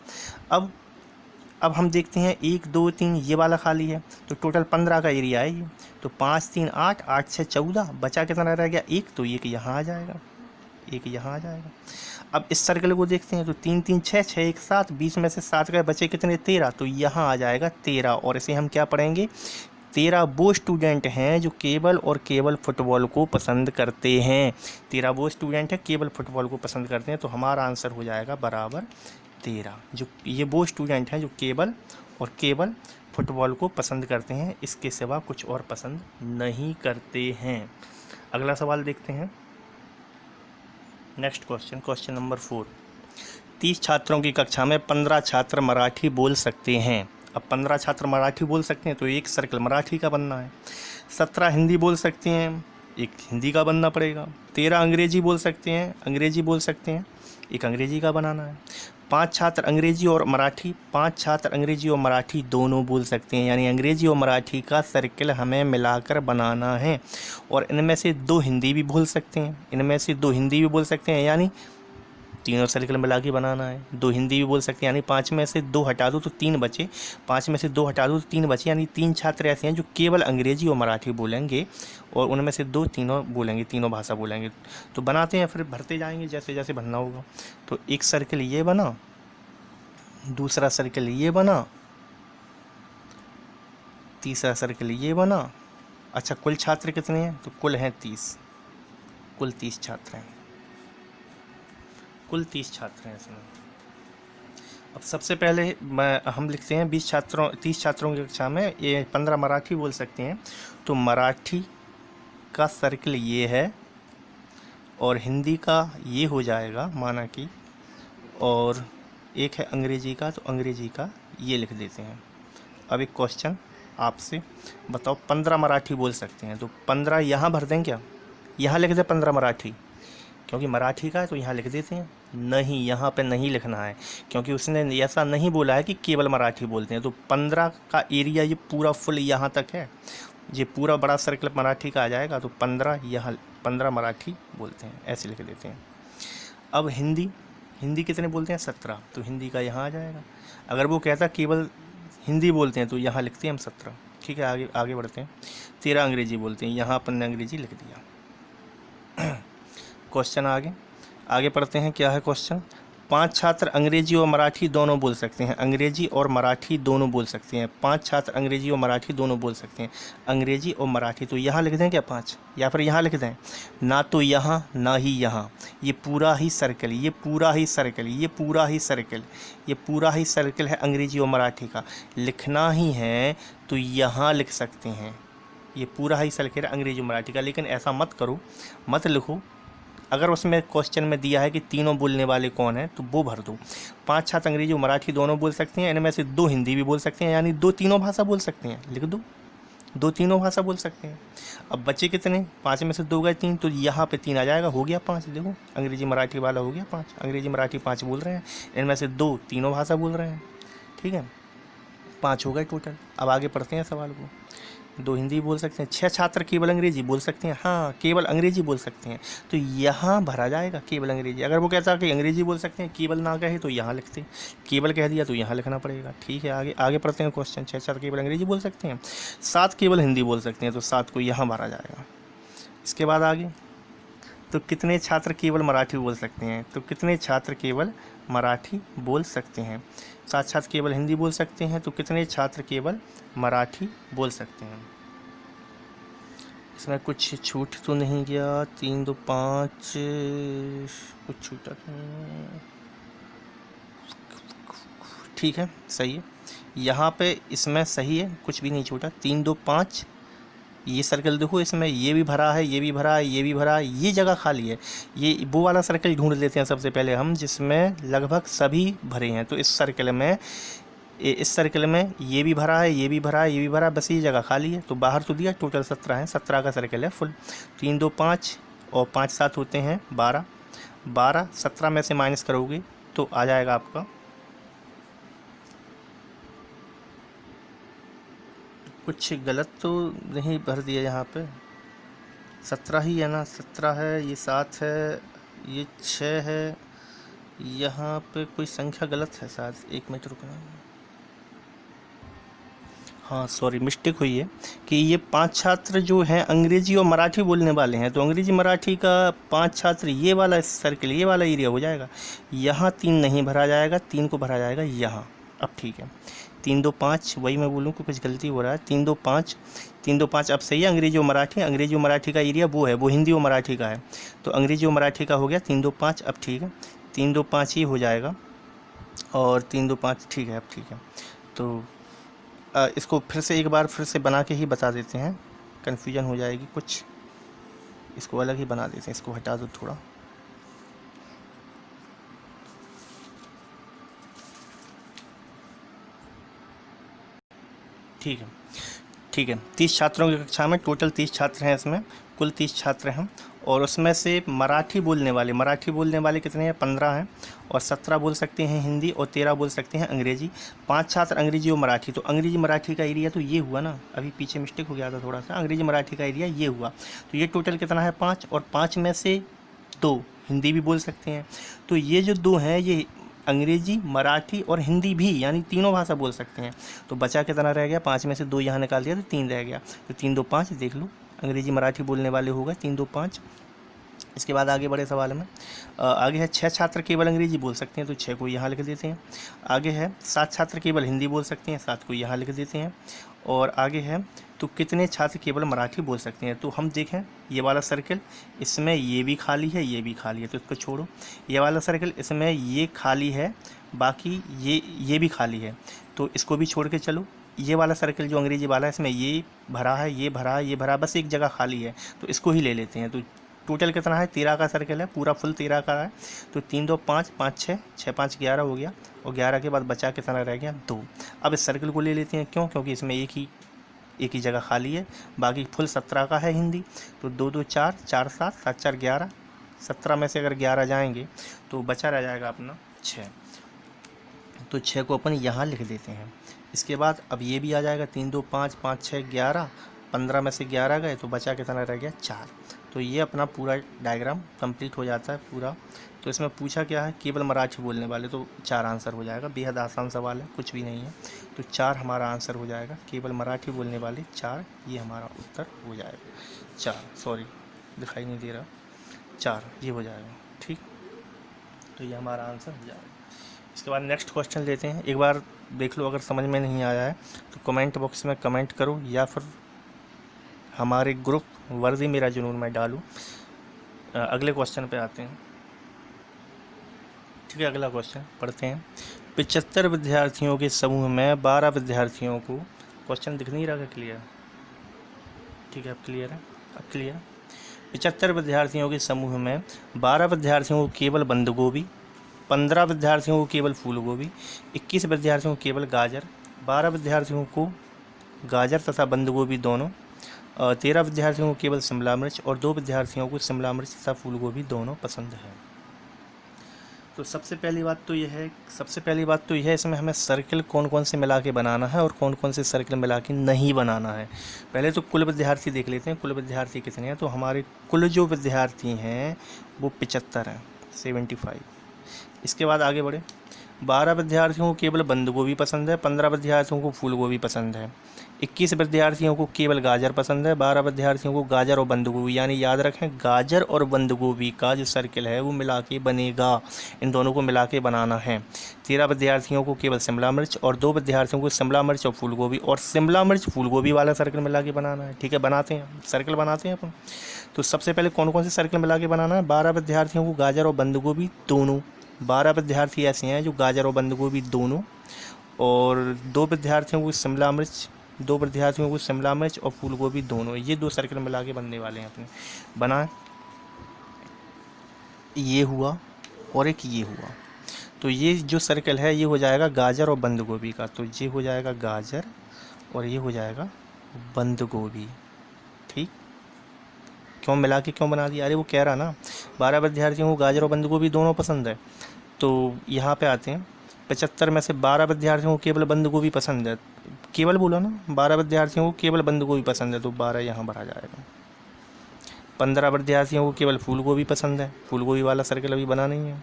अब हम देखते हैं 1 2 3 ये वाला खाली है, तो टोटल 15 का एरिया है ये। तो 5 3 8 8 6 14, बचा कितना रह गया? 1, तो एक यहाँ आ जाएगा, एक यहाँ आ जाएगा। अब इस सर्कल को देखते हैं, तो 3 3 6 6 1 7, 20 में से 7 गए, बचे कितने? 13, तो यहाँ आ जाएगा 13। और इसे हम क्या पढ़ेंगे? 13 वो स्टूडेंट हैं जो केवल और केवल फुटबॉल को पसंद करते हैं। 13 वो स्टूडेंट हैं केवल फुटबॉल को पसंद करते हैं, तो हमारा आंसर हो जाएगा बराबर 13। जो ये वो स्टूडेंट हैं जो केवल और केवल फुटबॉल को पसंद करते हैं, इसके सिवा कुछ और पसंद नहीं करते हैं। अगला सवाल देखते हैं, नेक्स्ट क्वेश्चन, क्वेश्चन नंबर 4। 30 छात्रों की कक्षा में 15 छात्र मराठी बोल सकते हैं। अब 15 छात्र मराठी बोल सकते हैं, तो एक सर्कल मराठी का बनना है। 17 हिंदी बोल सकते हैं, एक हिंदी का बनना पड़ेगा। 13 अंग्रेजी बोल सकते हैं, अंग्रेजी बोल सकते हैं, एक अंग्रेजी का बनाना है। 5 छात्र अंग्रेजी और मराठी, 5 छात्र अंग्रेजी और मराठी दोनों बोल सकते हैं, यानी अंग्रेजी और मराठी का सर्कल हमें मिलाकर बनाना है। और इनमें से 2 हिंदी भी बोल सकते हैं, इनमें से 2 हिंदी भी बोल सकते हैं, यानी तीनों सर्कल मिला के बनाना है। 2 हिंदी भी बोल सकते हैं, यानी 5 में से 2 हटा दो तो 3 बचे, 5 में से 2 हटा दो तो 3 बचे, यानी 3 छात्र ऐसे हैं जो केवल अंग्रेजी और मराठी बोलेंगे, और उनमें से 2 तीनों बोलेंगे, तीनों भाषा बोलेंगे। तो बनाते हैं, फिर भरते जाएंगे जैसे जैसे भरना होगा। तो एक सर्कल ये बना, दूसरा सर्कल ये बना, तीसरा सर्कल ये बना। अच्छा, कुल छात्र कितने हैं? तो कुल हैं 30, कुल 30 छात्र हैं, कुल 30 छात्र हैं इसमें। अब सबसे पहले हम लिखते हैं 30 छात्रों की कक्षा में ये 15 मराठी बोल सकते हैं, तो मराठी का सर्कल ये है, और हिंदी का ये हो जाएगा माना कि, और एक है अंग्रेजी का, तो अंग्रेजी का ये लिख देते हैं। अब एक क्वेश्चन आपसे, बताओ 15 मराठी बोल सकते हैं, तो 15 यहाँ भर दें क्या? यहाँ लिख दें 15 मराठी, क्योंकि मराठी का है तो यहाँ लिख देते हैं। नहीं, यहाँ पे नहीं लिखना है, क्योंकि उसने ऐसा नहीं बोला है कि केवल मराठी बोलते हैं। तो 15 का एरिया ये पूरा फुल यहाँ तक है, ये पूरा बड़ा सर्कल मराठी का आ जाएगा, तो 15 यहाँ 15 मराठी बोलते हैं, ऐसे लिख देते हैं। अब हिंदी कितने बोलते हैं? 17, तो हिंदी का यहाँ आ जाएगा। अगर वो कहता केवल हिंदी बोलते हैं, तो यहाँ लिखते हैं हम 17। ठीक है, आगे बढ़ते हैं। 13 अंग्रेजी बोलते हैं, यहाँ अपन ने अंग्रेजी लिख दिया। क्वेश्चन आगे पढ़ते हैं। क्या है क्वेश्चन? 5 छात्र अंग्रेजी और मराठी दोनों बोल सकते हैं, अंग्रेजी और मराठी दोनों बोल सकते हैं। 5 छात्र अंग्रेजी और मराठी दोनों बोल सकते हैं, अंग्रेजी और मराठी। तो यहाँ लिख दें क्या 5, या फिर यहाँ लिख दें? ना तो यहाँ ना ही यहाँ, ये पूरा ही सर्कल, ये पूरा ही सर्कल, ये पूरा ही सर्कल, ये पूरा ही सर्कल है अंग्रेजी और मराठी का। लिखना ही है तो यहाँ लिख सकते हैं, ये पूरा ही सर्कल है अंग्रेजी और मराठी का। लेकिन ऐसा मत करो, मत लिखो। अगर उसमें क्वेश्चन में दिया है कि तीनों बोलने वाले कौन हैं, तो वो भर दो। 5 छात्र अंग्रेजी और मराठी दोनों बोल सकते हैं, इनमें से 2 हिंदी भी बोल सकते हैं, यानी 2 तीनों भाषा बोल सकते हैं, लिख दो, 2 तीनों भाषा बोल सकते हैं। अब बच्चे कितने? 5 में से 2 गए 3, तो यहाँ पे 3 आ जाएगा, हो गया 5। देखो अंग्रेजी मराठी वाला हो गया 5, अंग्रेजी मराठी 5 बोल रहे हैं, इनमें से 2 तीनों भाषा बोल रहे हैं। ठीक है, 5 हो गए टोटल। अब आगे पढ़ते हैं सवाल को। 2 हिंदी बोल सकते हैं, 6 छात्र केवल अंग्रेजी बोल सकते हैं, हाँ केवल अंग्रेजी बोल सकते हैं, तो यहाँ भरा जाएगा केवल अंग्रेजी। अगर वो कहता कि अंग्रेजी बोल सकते हैं, केवल ना कहे तो यहाँ लिखते, केवल कह दिया तो यहाँ लिखना पड़ेगा। ठीक है, आगे पढ़ते हैं क्वेश्चन। 6 छात्र केवल अंग्रेजी बोल सकते हैं, 7 केवल हिंदी बोल सकते हैं, तो 7 को यहाँ भरा जाएगा। इसके बाद आगे, तो कितने छात्र केवल मराठी बोल सकते हैं? तो कितने छात्र केवल मराठी बोल सकते हैं? 7 छात्र केवल हिंदी बोल सकते हैं, तो कितने छात्र केवल मराठी बोल सकते हैं? इसमें कुछ छूट तो नहीं गया? 3 2 5 कुछ छूटा तो नहीं? ठीक है, सही है। यहाँ पे इसमें सही है, कुछ भी नहीं छूटा। 3 2 5, ये सर्कल देखो, इसमें ये भी भरा है, ये भी भरा है, ये भी भरा है, ये जगह खाली है। ये वो वाला सर्कल ढूंढ लेते हैं सबसे पहले हम जिसमें लगभग सभी भरे हैं। तो इस सर्कल में ये भी भरा है, ये भी भरा है, ये भी भरा है, बस ये जगह खाली है। तो बाहर तो दिया, टोटल 17 है, 17 का सर्कल है फुल। 3 2 5 और 5 7 होते हैं 12, 12 17 में से माइनस करोगे तो आ जाएगा आपका, कुछ गलत तो नहीं भर दिया यहाँ पे, 17 ही है ना, 17 है, ये 7 है, ये 6 है, यहाँ पे कोई संख्या गलत है शायद, 1 मिनट रुकना। हाँ सॉरी, मिस्टेक हुई है कि ये 5 छात्र जो हैं अंग्रेजी और मराठी बोलने वाले हैं, तो अंग्रेजी मराठी का 5 छात्र ये वाला सर्कल, ये वाला एरिया हो जाएगा। यहाँ 3 नहीं भरा जाएगा, 3 को भरा जाएगा यहाँ। अब ठीक है, 3 2 5, वही मैं बोलूँ कि कुछ गलती हो रहा है। 3 2 5, 3 2 5 अब सही है। अंग्रेजी और मराठी, अंग्रेजी और मराठी का एरिया वो है, वो हिंदी और मराठी का है, तो अंग्रेजी और मराठी का हो गया 3 2 5। अब ठीक है, 3 2 5 ही हो जाएगा, और 3 2 5 ठीक है। अब ठीक है, तो इसको फिर से एक बार फिर से बना के ही बता देते हैं, कन्फ्यूजन हो जाएगी कुछ, इसको अलग ही बना देते हैं, इसको हटा दो थोड़ा। ठीक है, ठीक है। 30 छात्रों की कक्षा में टोटल 30 छात्र हैं, इसमें कुल 30 छात्र हैं, और उसमें से मराठी बोलने वाले कितने हैं? 15 हैं, और 17 बोल सकते हैं हिंदी, और 13 बोल सकते हैं अंग्रेजी। 5 छात्र अंग्रेजी और मराठी, तो अंग्रेजी मराठी का एरिया तो ये हुआ ना, अभी पीछे मिस्टेक हो गया था थोड़ा सा, अंग्रेजी मराठी का एरिया ये हुआ। तो ये टोटल कितना है? 5, और 5 में से 2 हिंदी भी बोल सकते हैं, तो ये जो 2 हैं ये अंग्रेजी मराठी और हिंदी भी, यानी तीनों भाषा बोल सकते हैं। तो बचा कितना रह गया? 5 में से 2 यहाँ निकाल दिया तो 3 रह गया। तो 3 2 5 देख लो, अंग्रेजी मराठी बोलने वाले हो गए 3 2 5। इसके बाद आगे बड़े सवाल में आगे है 6 छात्र केवल अंग्रेजी बोल सकते हैं, तो 6 को यहाँ लिख देते हैं। आगे है 7 छात्र केवल हिंदी बोल सकते हैं, 7 को यहाँ लिख देते हैं। और आगे है तो कितने छात्र केवल मराठी बोल सकते हैं, तो हम देखें ये वाला सर्कल, इसमें ये भी खाली है, ये भी खाली है, तो इसको छोड़ो। ये वाला सर्कल, इसमें ये खाली है, बाकी ये भी खाली है, तो इसको भी छोड़ के चलो। ये वाला सर्कल जो अंग्रेजी वाला है, इसमें ये भरा है, ये भरा है, ये भरा, बस एक जगह खाली है, तो इसको ही ले लेते हैं। तो टोटल कितना है? 13 का सर्कल है, पूरा फुल 13 का है। तो 3 2 5 5 6 6 5 11 हो गया, और 11 के बाद बचा कितना रह गया? 2। अब इस सर्कल को ले लेते हैं, क्यों? क्योंकि इसमें एक ही जगह खाली है, बाकी फुल 17 का है हिंदी। तो 2 2 4 4 7 7 4 11, 17 में से अगर 11 जाएंगे तो बचा रह जाएगा अपना 6, तो 6 को अपन यहाँ लिख देते हैं। इसके बाद अब ये भी आ जाएगा 3 2 5 5 6 11, 15 में से 11 गए तो बचा कितना रह गया? 4। तो ये अपना पूरा डायग्राम कंप्लीट हो जाता है पूरा। तो इसमें पूछा क्या है? केवल मराठी बोलने वाले, तो 4 आंसर हो जाएगा। बेहद आसान सवाल है, कुछ भी नहीं है, तो 4 हमारा आंसर हो जाएगा। केवल मराठी बोलने वाले 4, ये हमारा उत्तर हो जाएगा। 4, सॉरी दिखाई नहीं दे रहा, 4 ये हो जाएगा। ठीक, तो ये हमारा आंसर हो जाएगा। इसके बाद नेक्स्ट क्वेश्चन लेते हैं, एक बार देख लो, अगर समझ में नहीं आया है तो कमेंट बॉक्स में कमेंट करो, या फिर हमारे ग्रुप वर्दी मेरा जुनून में डालूँ। अगले क्वेश्चन पे आते हैं। ठीक है, अगला क्वेश्चन पढ़ते हैं। 75 विद्यार्थियों के समूह में 12 विद्यार्थियों को, क्वेश्चन दिख नहीं रहा क्लियर? ठीक है, अब क्लियर है, अब क्लियर। 75 विद्यार्थियों के समूह में 12 विद्यार्थियों को केवल बंद गोभी, 15 विद्यार्थियों को केवल फूल गोभी, 21 विद्यार्थियों को केवल गाजर, 12 विद्यार्थियों को गाजर तथा बंद गोभी दोनों, 13 विद्यार्थियों को केवल शिमला मिर्च, और 2 विद्यार्थियों को शिमला मिर्च तथा फूल गोभी दोनों पसंद है। तो सबसे पहली बात तो यह है इसमें हमें सर्कल कौन कौन से मिला के बनाना है और कौन कौन से सर्कल मिला के नहीं बनाना है। पहले तो कुल विद्यार्थी देख लेते हैं, कुल विद्यार्थी कितने हैं। तो हमारे कुल जो विद्यार्थी हैं वो 75 हैं, 75। इसके बाद आगे बढ़े, 12 विद्यार्थियों को केवल बंद गोभी पसंद है, 15 विद्यार्थियों को फूल गोभी पसंद है, 21 विद्यार्थियों को केवल गाजर पसंद है, 12 विद्यार्थियों को गाजर और बंद गोभी, यानी याद रखें गाजर और बंद गोभी का जो सर्कल है वो मिला के बनेगा, इन दोनों को मिला के बनाना है। 13 विद्यार्थियों को केवल शिमला मिर्च, और 2 विद्यार्थियों को शिमला मिर्च और फूल गोभी, और शिमला मिर्च फूल गोभी वाला सर्कल मिला के बनाना है। ठीक है, बनाते हैं, सर्कल बनाते हैं अपन। तो सबसे पहले कौन कौन से सर्कल मिला के बनाना है? 12 विद्यार्थियों को गाजर और बंद गोभी दोनों, 12 विद्यार्थी ऐसे हैं जो गाजर और बंद गोभी दोनों, और 2 विद्यार्थियों को शिमला मिर्च, 2 विद्यार्थियों को शिमला मिर्च और फूल गोभी दोनों, ये 2 सर्कल मिला के बनने वाले हैं अपने। बना, ये हुआ और एक ये हुआ। तो ये जो सर्कल है ये हो जाएगा गाजर और बंद गोभी का। तो ये हो जाएगा गाजर और ये हो जाएगा बंद गोभी। ठीक, क्यों मिला के क्यों बना दिया? अरे वो कह रहा ना 12 विद्यार्थियों को गाजर और बंद गोभी दोनों पसंद है। तो यहाँ पे आते हैं, 75 में से 12 विद्यार्थियों को केवल बंद गोभी पसंद है। केवल बोला ना, 12 विद्यार्थियों को केवल बंद गोभी पसंद है, तो 12 यहाँ भरा जाएगा। 15 विद्यार्थियों को केवल फूल गोभी पसंद है, फूल गोभी वाला सर्कल अभी बना नहीं है।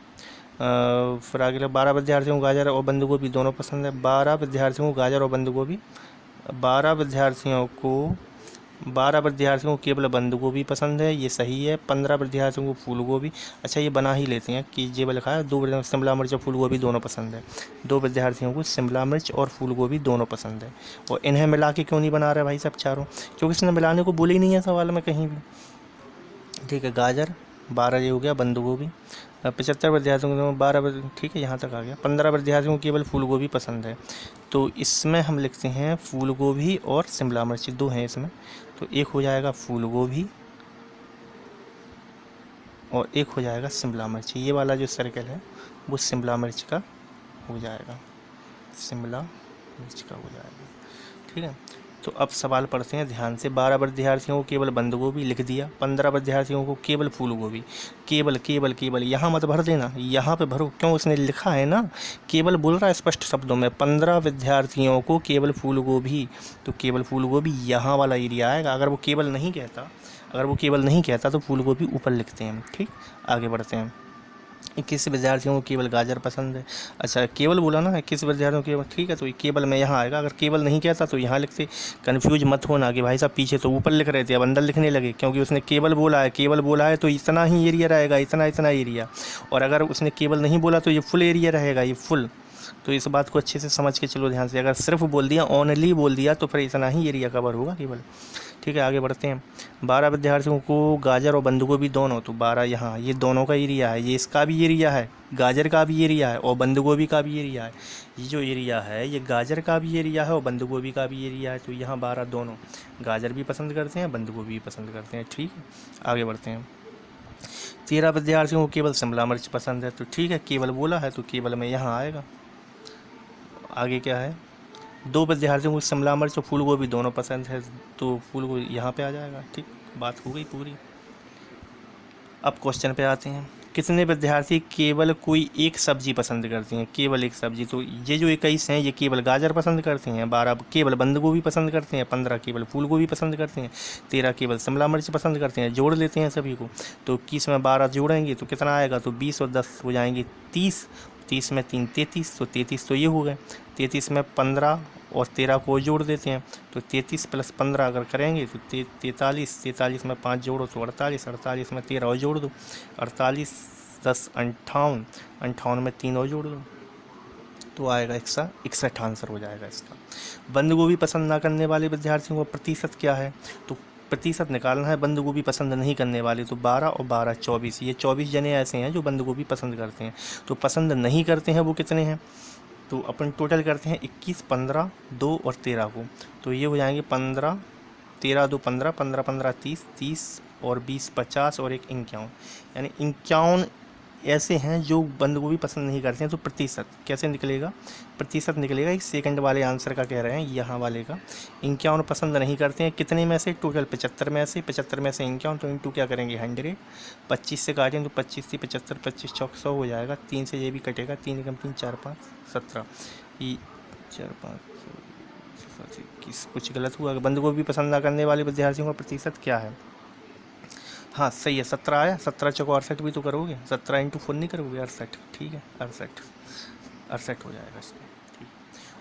फिर आगे 12 विद्यार्थियों को गाजर और बंद गोभी दोनों पसंद है। 12 विद्यार्थियों को गाजर और बंद गोभी, 12 विद्यार्थियों को केवल बंद गोभी पसंद है, ये सही है। 15 विद्यार्थियों को फूल गोभी, अच्छा ये बना ही लेते हैं कि ये लिखा है 2 शिमला मिर्च और फूल गोभी दोनों पसंद है। 2 विद्यार्थियों को शिमला मिर्च और फूल गोभी दोनों पसंद है। और इन्हें मिला के क्यों नहीं बना रहे भाई साहब चारों? क्योंकि इसने मिलाने को बोले ही नहीं है सवाल में कहीं भी। ठीक है, गाजर 12 ये हो गया, बंद गोभी 75 विद्यार्थियों को 12, ठीक है यहाँ तक आ गया। 15 विद्यार्थियों को केवल फूल गोभी पसंद है, तो इसमें हम लिखते हैं फूल गोभी और शिमला मिर्च 2 हैं इसमें। तो एक हो जाएगा फूल गोभी और एक हो जाएगा शिमला मिर्च। ये वाला जो सर्कल है वो शिमला मिर्च का हो जाएगा, शिमला मिर्च का हो जाएगा। ठीक है, तो अब सवाल पढ़ते हैं ध्यान से। 12 विद्यार्थियों को केवल बंद गोभी लिख दिया, 15 विद्यार्थियों को केवल फूल गोभी। केवल केवल केवल यहाँ मत भर देना, यहाँ पे भरो, क्यों? उसने लिखा है ना, केवल बोल रहा है स्पष्ट शब्दों में, 15 विद्यार्थियों को केवल फूल गोभी। तो केवल फूल गोभी यहाँ वाला एरिया आएगा। अगर वो केवल नहीं कहता तो फूल गोभी ऊपर लिखते हैं। ठीक, आगे बढ़ते हैं। 21 विद्यार्थियों को केवल गाजर पसंद है। अच्छा केवल बोला ना, 21 विद्यार्थियों को केवल, ठीक है, तो केवल में यहाँ आएगा। अगर केवल नहीं कहता तो यहाँ लिखते। कन्फ्यूज मत होना कि भाई साहब पीछे तो ऊपर लिख रहे थे अब अंदर लिखने लगे, क्योंकि उसने केवल बोला है तो इतना ही एरिया रहेगा, इतना एरिया। और अगर उसने केवल नहीं बोला तो ये फुल एरिया रहेगा, ये फुल। तो इस बात को अच्छे से समझ के चलो ध्यान से। अगर सिर्फ बोल दिया, ओनली बोल दिया, तो फिर इतना ही एरिया कवर होगा केवल। ठीक है, आगे बढ़ते हैं। 12 विद्यार्थियों को गाजर और बंद गोभी दोनों, तो 12 यहाँ, ये दोनों का एरिया है, ये इसका भी एरिया है, गाजर का भी एरिया है और बंद गोभी का भी एरिया है। ये जो एरिया है ये गाजर का भी एरिया है और बंद गोभी का भी एरिया है। तो यहाँ 12 दोनों, गाजर भी पसंद करते हैं, बंद गोभी भी पसंद करते हैं। ठीक है, आगे बढ़ते हैं। 13 विद्यार्थियों को केवल शिमला मिर्च पसंद है, तो ठीक है, केवल बोला है तो केवल में यहाँ आएगा। आगे क्या है? 2 विद्यार्थियों को शिमला मिर्च और फूल गोभी दोनों पसंद है, तो फूल गोभी यहाँ पे आ जाएगा। ठीक, बात हो गई पूरी। अब क्वेश्चन पे आते हैं। कितने विद्यार्थी केवल कोई एक सब्जी पसंद करते हैं? केवल एक सब्जी, तो ये जो 21 हैं ये केवल गाजर पसंद करते हैं, 12 केवल बंद गोभी पसंद करते हैं, 15 केवल फूल गोभी पसंद करते हैं, 13 केवल शिमला मिर्च पसंद करते हैं। जोड़ लेते हैं सभी को, तो 21 में 12 जोड़ेंगे तो कितना आएगा? तो 20 और 10 हो जाएंगे 30, 30 में 3 33, तो 33 तो ये हो गए। 33 में 15 और 13 को जोड़ देते हैं, तो 33 + 15 अगर करेंगे तो 43, 43 में 5 जोड़ो तो 48, 48 में 13 और जोड़ दो, 48 10 58, 58 में 3 और जोड़ दो, तो आएगा 161 आंसर हो जाएगा इसका। बंद गोभी पसंद ना करने वाले विद्यार्थियों का प्रतिशत क्या है? तो प्रतिशत निकालना है बंद गोभी पसंद नहीं करने वाले, तो 12 और 12 24, ये 24 जने ऐसे हैं जो बंद गोभी पसंद करते हैं। तो पसंद नहीं करते हैं वो कितने हैं? तो अपन टोटल करते हैं 21, 15, 2 और 13 को, तो ये हो जाएंगे 15, 13 2 15, 15 15 30, 30 और 20 50 और 1 51, यानी 51 ऐसे हैं जो बंद गोभी पसंद नहीं करते हैं। तो प्रतिशत कैसे निकलेगा? प्रतिशत निकलेगा इस सेकंड वाले आंसर का, कह रहे हैं यहाँ वाले का। 51 पसंद नहीं करते हैं, कितने में से? टोटल 75 में से, 75 में से 51, तो इंटू क्या करेंगे 100, 25 से काटें तो 25 से 75, 25 चौक 100 हो जाएगा, 3 से ये भी कटेगा, 3 एकम 3 4 5 17, ये 4 5 21, कुछ गलत हुआ। बंद गोभी पसंद ना करने वाले विद्यार्थियों का प्रतिशत क्या है? हाँ सही है, 17 आया, 17 चौको 68 भी तो करोगे, 17 × 4 नहीं करोगे, 68, ठीक है, 68 हो जाएगा इसमें। ठीक,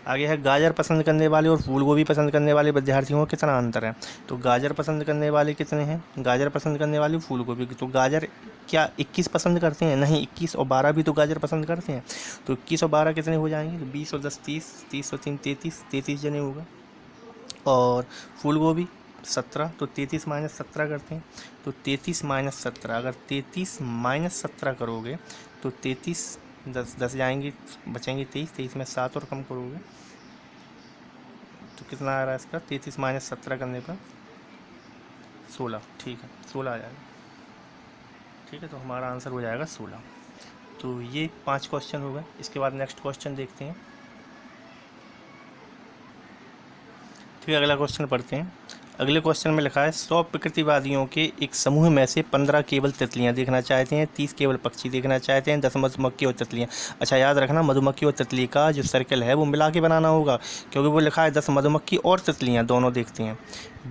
आगे है गाजर पसंद करने वाले और फूल गोभी पसंद करने वाले विद्यार्थियों का कितना अंतर है? तो गाजर पसंद करने वाले कितने हैं? गाजर पसंद करने वाले, फूल गोभी, तो गाजर क्या 21 पसंद करते हैं? नहीं, 21 और 12 भी तो गाजर पसंद करते हैं। तो 21 और 12 कितने हो जाएंगे? तो 20 और 10 30, 30 और 3 33, 33 जने होगा। और फूल गोभी 17, तो 33 - 17 करते हैं, तो 33 - 17, अगर 33 - 17 करोगे तो 33 10 10 जाएंगे, बचेंगे 23, 23 में 7 और कम करोगे तो कितना आ रहा है इसका, 33 माइनस 17 करने पर 16, ठीक है 16 आ जाएगा। ठीक है, तो हमारा आंसर हो जाएगा 16। तो ये 5 क्वेश्चन हो गए। इसके बाद नेक्स्ट क्वेश्चन देखते हैं। ठीक है, अगला क्वेश्चन पढ़ते हैं। अगले क्वेश्चन में लिखा है 100 प्रकृतिवादियों के एक समूह में से 15 केवल तितलियां देखना चाहते हैं, 30 केवल पक्षी देखना चाहते हैं, 10 मधुमक्खी और तितलियां। अच्छा, याद रखना मधुमक्खी और तितली का जो सर्कल है वो मिला के बनाना होगा, क्योंकि वो लिखा है 10 मधुमक्खी और तितलियां दोनों देखते हैं।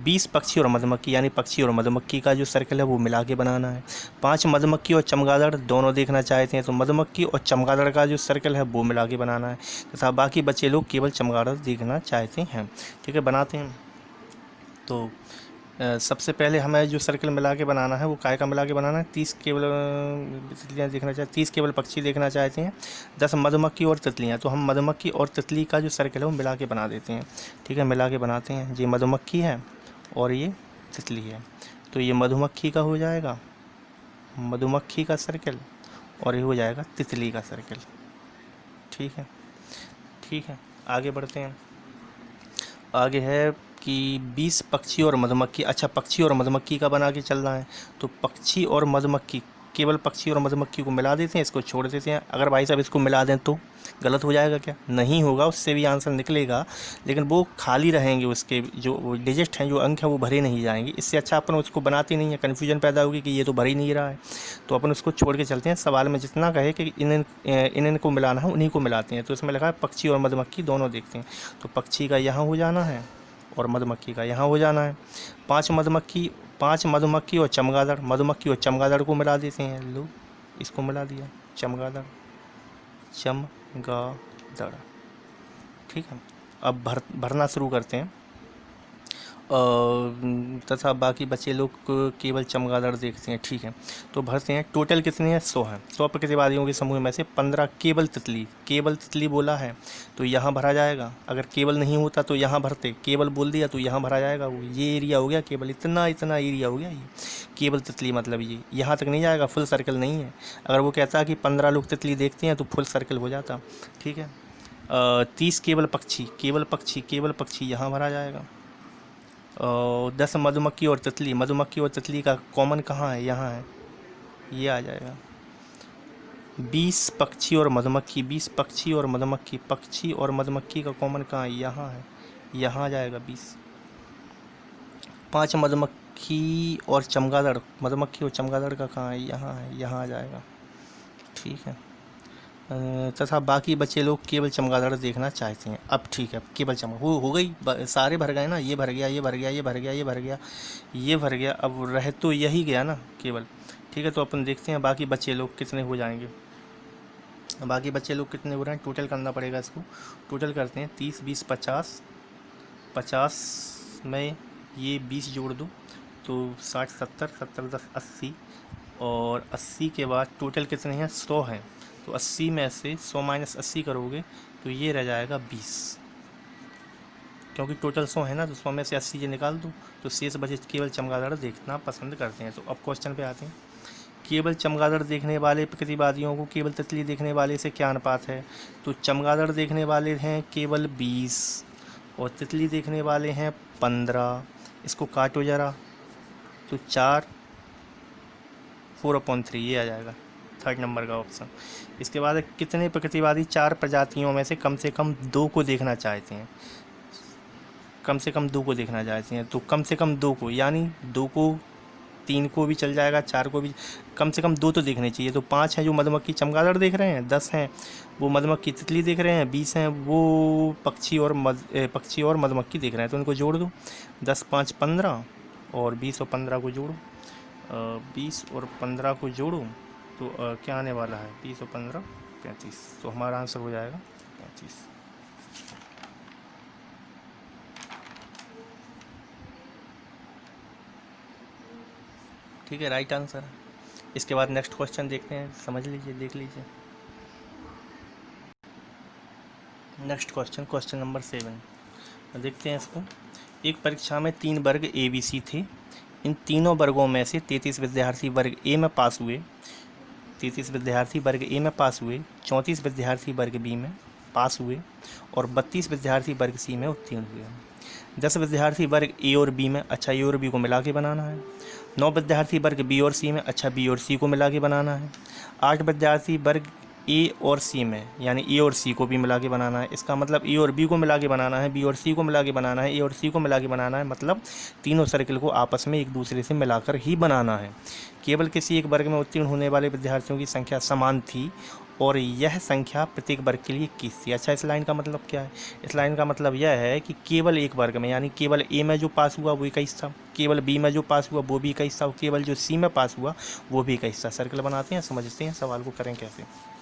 20 पक्षी और मधुमक्खी, यानी पक्षी और मधुमक्खी का जो सर्कल है वो मिला के बनाना है। 5 मधुमक्खी और चमगादड़ दोनों देखना चाहते हैं, तो मधुमक्खी और चमगादड़ का जो सर्कल है वो मिला के बनाना है, तथा बाकी बचे लोग केवल चमगादड़ देखना चाहते हैं। ठीक है, बनाते हैं। तो सबसे पहले हमें जो सर्कल मिला के बनाना है वो काय का मिला के बनाना है। 30 केवल तितलियाँ देखना चाहते, 30 केवल पक्षी देखना चाहते हैं, 10 मधुमक्खी और तितलियाँ। तो हम मधुमक्खी और तितली का जो सर्कल है वो मिला के बना देते हैं। ठीक है, मिला के बनाते हैं। ये मधुमक्खी है और ये तितली है, तो ये मधुमक्खी का हो जाएगा मधुमक्खी का सर्कल, और ये हो जाएगा तितली का सर्कल। ठीक है, ठीक है, आगे बढ़ते हैं। आगे है कि 20 पक्षी और मधुमक्खी। अच्छा, पक्षी और मधुमक्खी का बना के चलना है, तो पक्षी और मधुमक्खी, केवल पक्षी और मधुमक्खी को मिला देते हैं, इसको छोड़ देते हैं। अगर भाई साहब इसको मिला दें तो गलत हो जाएगा क्या? नहीं होगा, उससे भी आंसर निकलेगा, लेकिन वो खाली रहेंगे, उसके जो डिजिट हैं, जो अंक हैं वो भरे नहीं जाएंगे। इससे अच्छा अपन उसको बनाते नहीं है, कन्फ्यूजन पैदा होगी कि ये तो भर ही नहीं रहा है, तो अपन उसको छोड़ के चलते हैं। सवाल में जितना कहे कि इन को मिलाना है उन्हीं को मिलाते हैं। तो इसमें लिखा है पक्षी और मधुमक्खी दोनों देखते हैं, तो पक्षी का यहाँ हो जाना है और मधुमक्खी का यहाँ हो जाना है। 5 मधुमक्खी और चमगादड़, मधुमक्खी और चमगादड़ को मिला देते हैं। लो, इसको मिला दिया, चमगादड़, चमगादड़। ठीक है, अब भरना शुरू करते हैं। तथा बाकी बचे लोग केवल चमगादड़ देखते हैं। ठीक है, तो भरते हैं। टोटल कितने हैं? 100 हैं। 100 प्रकृतिवादियों के समूह में से 15 केवल तितली बोला है, तो यहाँ भरा जाएगा। अगर केवल नहीं होता तो यहाँ भरते, केवल बोल दिया तो यहाँ भरा जाएगा। वो ये एरिया हो गया केवल, इतना एरिया हो गया ये केवल तितली, मतलब ये यहाँ तक नहीं जाएगा, फुल सर्कल नहीं है। अगर वो कहता कि 15 लोग तितली देखते हैं तो फुल सर्कल हो जाता। ठीक है, 30 केवल पक्षी यहाँ भरा जाएगा। 10 मधुमक्खी और तितली का कॉमन कहाँ है? यहाँ है, ये आ जाएगा। 20 पक्षी और मधुमक्खी का कॉमन कहाँ है? यहाँ है, यहाँ आ जाएगा 20। 5 मधुमक्खी और चमगादड़ का कहाँ है? यहाँ है, यहाँ आ जाएगा। ठीक है, तथा बाकी बचे लोग केवल चमगादड़ देखना चाहते हैं। अब ठीक है, केवल वो हो गई, सारे भर गए ना, ये भर गया, ये भर गया, ये भर गया, ये भर गया, ये भर गया। अब रह तो यही गया ना केवल। ठीक है, तो अपन देखते हैं बाकी बचे लोग कितने हो जाएंगे। बाकी बचे लोग कितने हो रहे हैं, टोटल करना पड़ेगा इसको। टोटल करते हैं, 30 20 50, 50 में ये 20 जोड़ दो तो 60 70, 70 10 80, और 80 के बाद टोटल कितने हैं? 100 हैं। तो 80 में से 100 माइनस 80 करोगे तो ये रह जाएगा 20, क्योंकि टोटल 100 है ना, तो 100 में से 80 ये निकाल दो तो शेष बचे केवल चमगादड़ देखना पसंद करते हैं। तो अब क्वेश्चन पे आते हैं। केवल चमगादड़ देखने वाले प्रकृतिवादियों को केवल तितली देखने वाले से क्या अनुपात है? तो चमगादड़ देखने वाले हैं केवल 20 और तितली देखने वाले हैं 15। इसको काटो ज़रा, तो 4 4/3 ये आ जाएगा, 3rd नंबर का ऑप्शन। इसके बाद कितने प्रकृतिवादी 4 प्रजातियों में से कम 2 को देखना चाहते हैं? कम से कम 2 को देखना चाहते हैं, तो कम से कम 2 को, यानी 2 को, 3 को भी चल जाएगा, 4 को भी, कम से कम 2 तो देखने चाहिए। तो 5 हैं जो मधुमक्खी चमगादड़ देख रहे हैं, 10 हैं वो मधुमक्खी तितली देख रहे हैं, 20 हैं वो पक्षी और मधुमक्खी देख रहे हैं। तो उनको जोड़ दो, 10 5 15 और 20 और 15 को जोड़ो, 20 और 15 को जोड़ो तो क्या आने वाला है? 20 और 15 35। तो हमारा आंसर हो जाएगा 35। ठीक है, राइट आंसर। इसके बाद नेक्स्ट क्वेश्चन देखते हैं, समझ लीजिए, देख लीजिए। नेक्स्ट क्वेश्चन नंबर 7 देखते हैं इसको। एक परीक्षा में 3 वर्ग ABC थे। इन तीनों वर्गों में से 33 विद्यार्थी वर्ग ए में पास हुए, 33 विद्यार्थी वर्ग ए में पास हुए, 34 विद्यार्थी वर्ग बी में पास हुए और 32 विद्यार्थी वर्ग सी में उत्तीर्ण हुए। 10 विद्यार्थी वर्ग ए और बी में, अच्छा ए और बी को मिला के बनाना है। 9 विद्यार्थी वर्ग बी और सी में, अच्छा बी और सी को मिला के बनाना है। 8 विद्यार्थी वर्ग ए और सी में, यानी ए और सी को भी मिला के बनाना है। इसका मतलब ए और बी को मिला के बनाना है, बी और सी को मिला के बनाना है, ए और सी को मिला के बनाना है, मतलब तीनों सर्किल को आपस में एक दूसरे से मिलाकर ही बनाना है। केवल किसी एक वर्ग में उत्तीर्ण होने वाले विद्यार्थियों की संख्या समान थी और यह संख्या प्रत्येक वर्ग के लिए 21 थी। अच्छा, इस लाइन का मतलब क्या है? इस लाइन का मतलब यह है कि केवल एक वर्ग में, यानी केवल ए में जो पास हुआ वो 21 था, केवल बी में जो पास हुआ वो भी 21 था, और केवल जो सी में पास हुआ वो भी 21 था। सर्कल बनाते हैं, समझते हैं सवाल को करें कैसे।